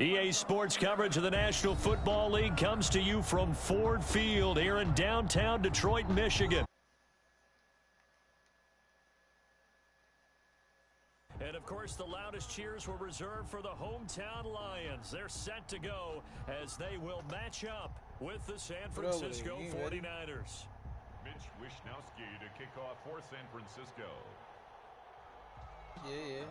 EA Sports coverage of the National Football League comes to you from Ford Field here in downtown Detroit, Michigan. And, of course, the loudest cheers were reserved for the hometown Lions. They're set to go as they will match up with the San Francisco 49ers. Mitch Wishnowsky to kick off for San Francisco. Yeah.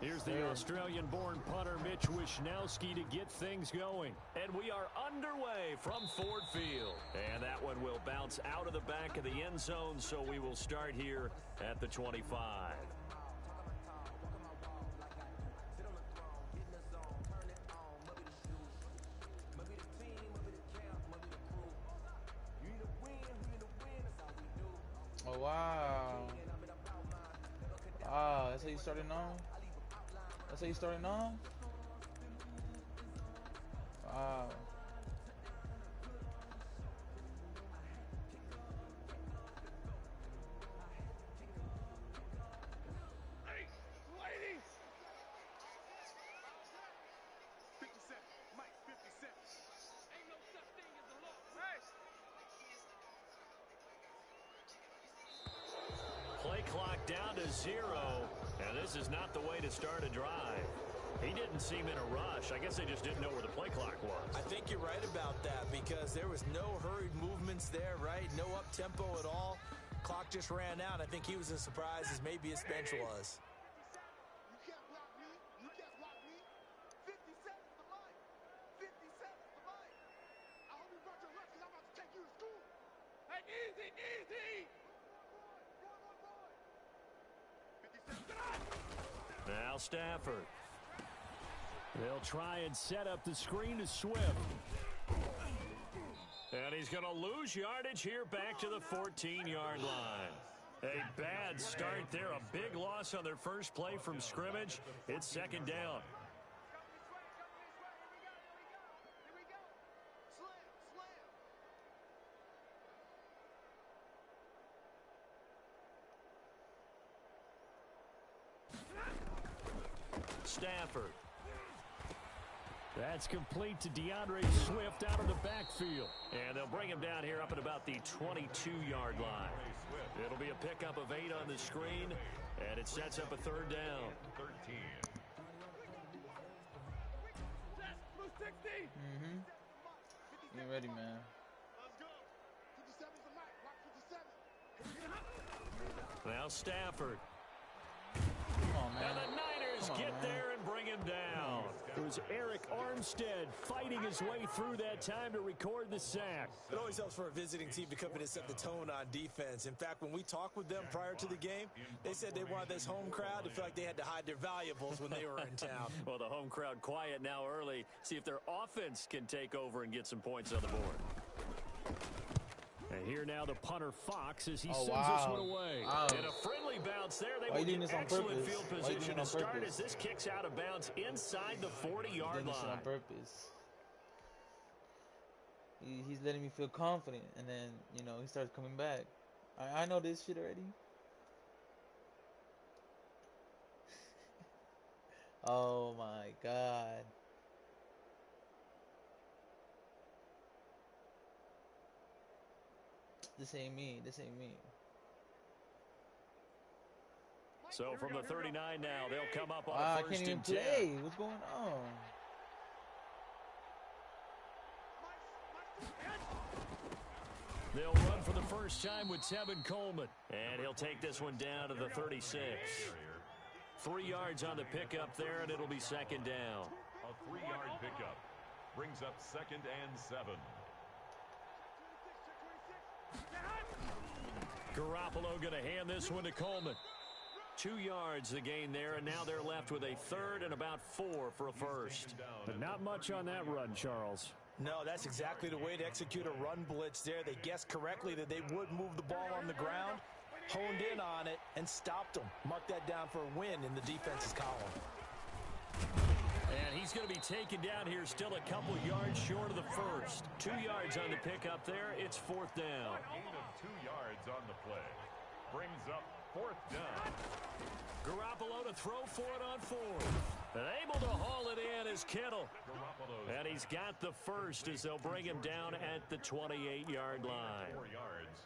Here's the Australian-born punter Mitch Wishnowsky to get things going. And we are underway from Ford Field. And that one will bounce out of the back of the end zone, so we will start here at the 25. Oh, wow. Wow, that's how you started on? That's how you started on? Wow. Play clock down to 0, and this is not the way to start a drive. He didn't seem in a rush. I guess they just didn't know where the play clock was. I think you're right about that because there was no hurried movements there, right? No up-tempo at all. Clock just ran out. I think he was as surprised as maybe his bench was. You can't block me. You can't block me. 50 seconds to life. 50 seconds to life. I hope you brought your lunch because I'm about to take you to school. Hey, easy. Now Stafford. They'll try and set up the screen to Swift. And he's going to lose yardage here back to the 14-yard line. A bad start there. A big loss on their first play from scrimmage. It's second down. Stafford. That's complete to DeAndre Swift out of the backfield. And they'll bring him down here up at about the 22-yard line. It'll be a pickup of 8 on the screen, and it sets up a third down. 13. You ready, man? Now Stafford. Come on, man. And the Niners get there and bring him down. It was Eric Armstead fighting his way through that time to record the sack. It always helps for a visiting team to come in and set the tone on defense. In fact, when we talked with them prior to the game, they said they wanted this home crowd to feel like they had to hide their valuables when they were in town. Well, the home crowd quiet now early. See if their offense can take over and get some points on the board. And here now the punter Fox as he sends this one away. And a friendly bounce there. They will get excellent field position to start as this kicks out of bounds inside the 40-yard line. On purpose. He's letting me feel confident, and then, you know, he starts coming back. I know this shit already. Oh, my God. This ain't me. So from the 39 now, they'll come up on a I first can't even and 10. play. What's going on? They'll run for the first time with Tevin Coleman. And he'll take this one down to the 36. 3 yards on the pickup there, and it'll be second down. A 3-yard pickup brings up 2nd and 7. Garoppolo going to hand this one to Coleman. 2 yards the gain there, and now they're left with a third and about 4 for a first. But not much on that run, Charles. No, that's exactly the way to execute a run blitz there. They guessed correctly that they would move the ball on the ground, honed in on it, and stopped them. Mark that down for a win in the defense's column. And he's going to be taken down here still a couple yards short of the first. 2 yards on the pickup there. It's fourth down. A gain of 2 yards on the play. Brings up Fourth down. Garoppolo to throw for it on fourth. And able to haul it in is Kittle. And he's got the first as they'll bring him down at the 28-yard line. 4 yards.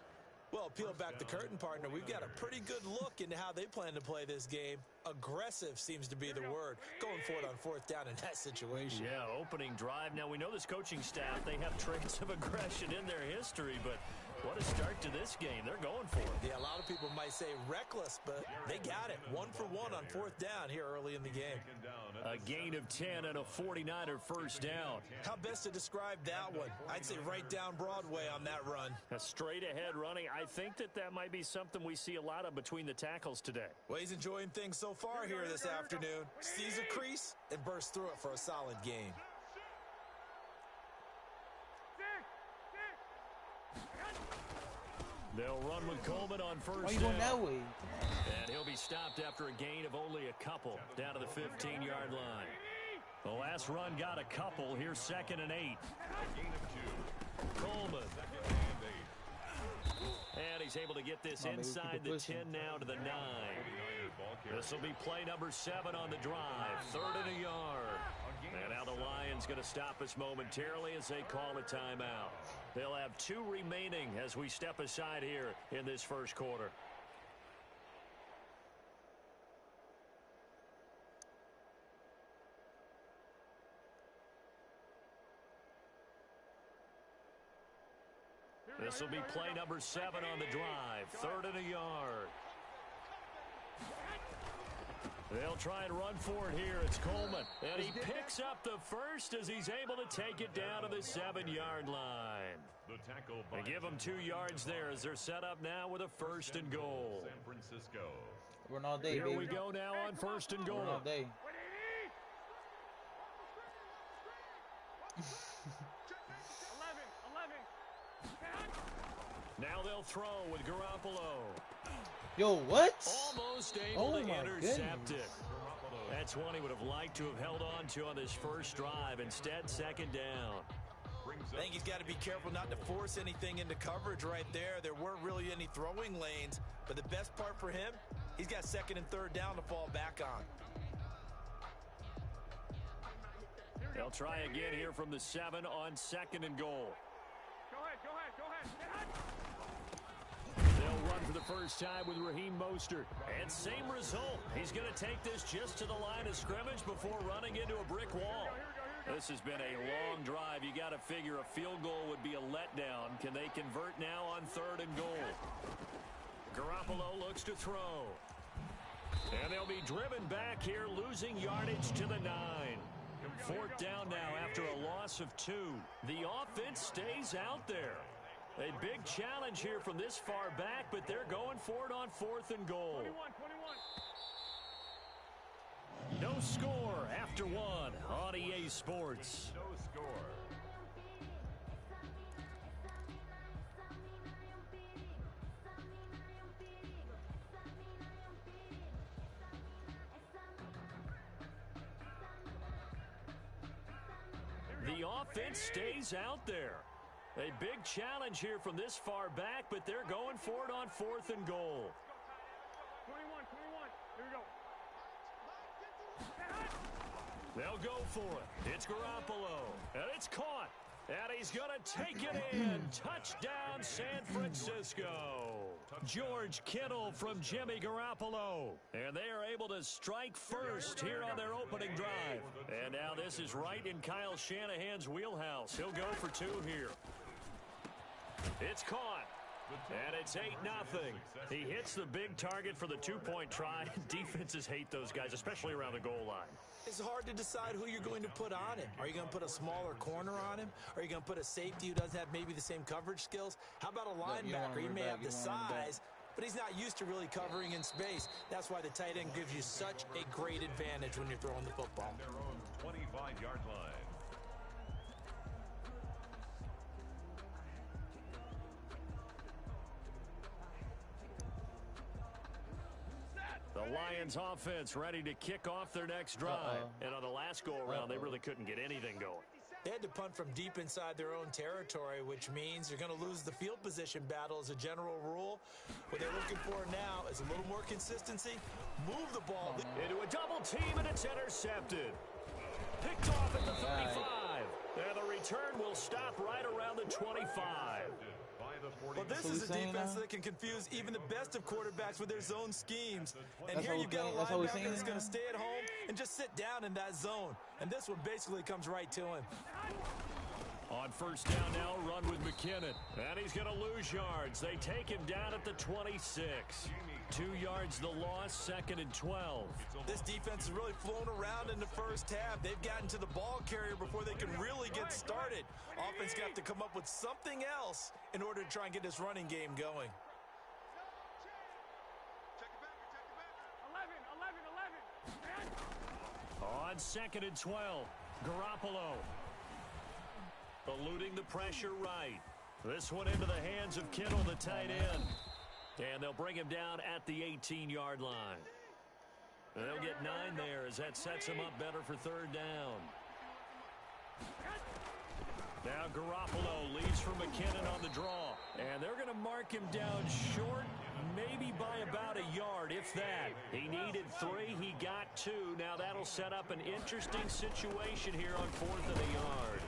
Well, peel back the curtain, partner. We've got a pretty good look into how they plan to play this game. Aggressive seems to be the word. Going for it on fourth down in that situation. Yeah, opening drive. Now, we know this coaching staff, they have traits of aggression in their history, but what a start to this game. They're going for it. Yeah, a lot of people might say reckless, but they got it. 1 for 1 on fourth down here early in the game. A gain of 10 and a 49er first down. How best to describe that one? I'd say right down Broadway on that run. A straight-ahead running. I think that might be something we see a lot of between the tackles today. Well, he's enjoying things so far here this afternoon. Sees a crease and bursts through it for a solid gain. They'll run with Coleman on first Why are you going down. that way? And he'll be stopped after a gain of only a couple down to the 15-yard line. The last run got a couple. Here's 2nd and 8. Gain of 2. Coleman. 2nd and 8. And he's able to get this Maybe inside keep it the pushing. 10 now to the 9. 49ers ball carrier. This will be play number 7 on the drive. 3rd and a yard. And now the Lions going to stop us momentarily as they call a timeout. They'll have 2 remaining as we step aside here in this first quarter. This will be play number 7 on the drive. 3rd and a yard. They'll try and run for it here. It's Coleman. And he picks up the first as he's able to take it down to the 7-yard line. The tackle They by give them 2 yards there as they're set up now with a 1st and goal. San Francisco. Run all day, Here baby. we go now on 1st and goal. Run all day. Now they'll throw with Garoppolo. Yo, what? Almost able Oh to my intercept goodness. it. That's one he would have liked to have held on to on this first drive. Instead, 2nd down. I think he's got to be careful not to force anything into coverage right there. There weren't really any throwing lanes, but the best part for him, he's got 2nd and 3rd down to fall back on. They'll try again here from the 7 on 2nd and goal. Go ahead. They'll run for the first time with Raheem Mostert. And same result. He's going to take this just to the line of scrimmage before running into a brick wall. This has been a long drive. You got to figure a field goal would be a letdown. Can they convert now on 3rd and goal? Garoppolo looks to throw. And they'll be driven back here, losing yardage to the 9. 4th down now after a loss of 2. The offense stays out there. A big challenge here from this far back, but they're going for it on 4th and goal. 21. No score after 1 on EA Sports. No score. The offense stays out there. A big challenge here from this far back, but they're going for it on 4th and goal. 21. Here we go. They'll go for it. It's Garoppolo, and it's caught. And he's going to take it in. Touchdown, San Francisco. George Kittle from Jimmy Garoppolo. And they are able to strike first here on their opening drive. And now this is right in Kyle Shanahan's wheelhouse. He'll go for 2 here. It's caught. And it's 8-0. He hits the big target for the 2-point try. Defenses hate those guys, especially around the goal line. It's hard to decide who you're going to put on him. Are you going to put a smaller corner on him? Are you going to put a safety who doesn't have maybe the same coverage skills? How about a linebacker? He may have the size, but he's not used to really covering in space. That's why the tight end gives you such a great advantage when you're throwing the football. Their own 25-yard line. The Lions offense ready to kick off their next drive. And on the last go-around, they really couldn't get anything going. They had to punt from deep inside their own territory, which means you're going to lose the field position battle as a general rule. What they're looking for now is a little more consistency. Move the ball. Into a double team, and it's intercepted. Picked off at the 35. And the return will stop right around the 25. Well, this is a defense that can confuse even the best of quarterbacks with their zone schemes. And That's here you've got a linebacker that's going now. to stay at home and just sit down in that zone. And this one basically comes right to him. On first down now, run with McKinnon. And he's going to lose yards. They take him down at the 26. 2 yards the loss, 2nd and 12. This defense has really flown around in the first half. They've gotten to the ball carrier before they can really get started. Offense got to come up with something else in order to try and get this running game going. 11. On 2nd and 12, Garoppolo. Eluding the pressure right. This one into the hands of Kittle, the tight end. And they'll bring him down at the 18-yard line. They'll get 9 there as that sets him up better for 3rd down. Now Garoppolo leads for McKinnon on the draw. And they're going to mark him down short, maybe by about a yard, if that. He needed 3, he got 2. Now that'll set up an interesting situation here on 4th and a yard.